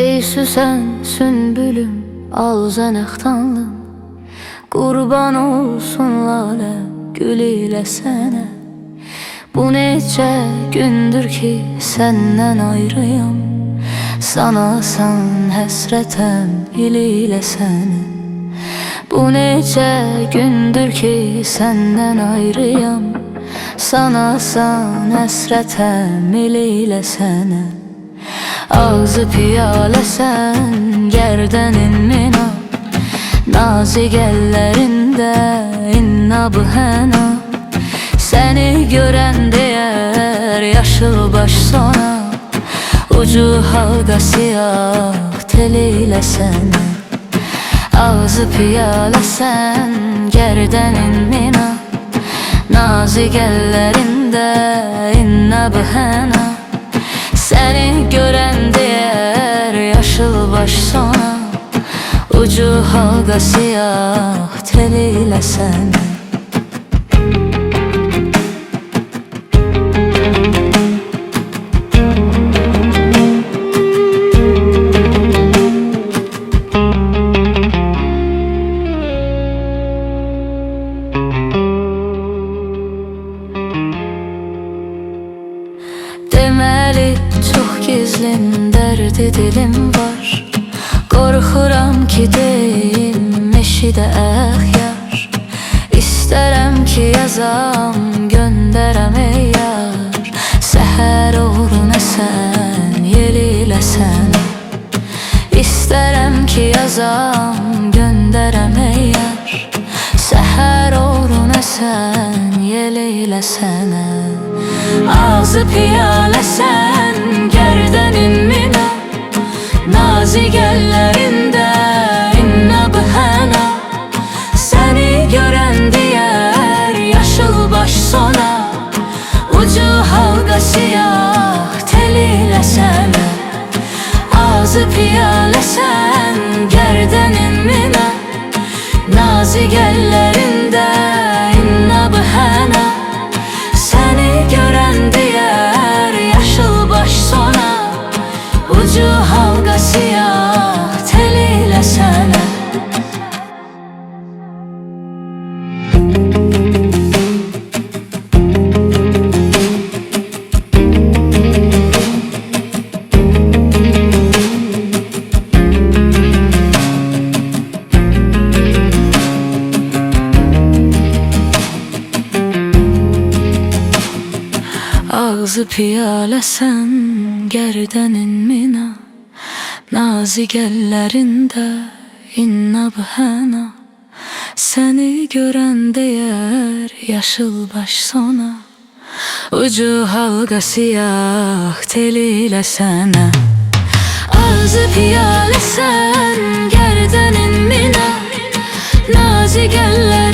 Ey süsen sünbülüm, ağzanaqtanlım, qurban olsun lalə gül ilə sənə. Bu necə gündür ki səndən ayrıyam, sanasan həsrətəm il ilə səni. Bu necə gündür ki səndən ayrıyam, sanasan həsrətəm il ilə sənə. Ağzı piyaləsən, gərdənin mina, nazik əllərində innabı həna. Səni görən deyər yaşıl baş sona, ucu halqa siyah tel ilə sənə. Ağzı piyaləsən, gərdənin mina, nazik əllərində innabı həna. Səni görən deyər yaşıl baş sona, ucu halqa siyah tel ilə sənə. Deməli çox gizlin dərdi dilim var, qorxuram ki deyim eşidə əxyar. İstərəm ki yazam, göndərəm ey yar, səhər olur nəsən, yel ilə sənə. İstərəm ki yazam, göndərəm ey yar, səhər olur nəsən, yel ilə sənə. Ağzı piyaləsən, gərdənin mina, nazik əllərində innabı həna. Səni görən deyər yaşıl baş sona, ucu halqa siyah tel ilə sənə. Ağzı piyaləsən, gərdənin mina, nazik əllərində innabı həna. Səni görən deyər yaşıl baş sona, ucu halqa siyah tel ilə sənə. Ağzı piyaləsən, gərdənin mina, nazik əllərində innabı həna. Səni görən deyər yaşıl baş sona, ucu halqa siyah tel ilə sənə. Ağzı piyaləsən, gərdənin mina, nazik əllərində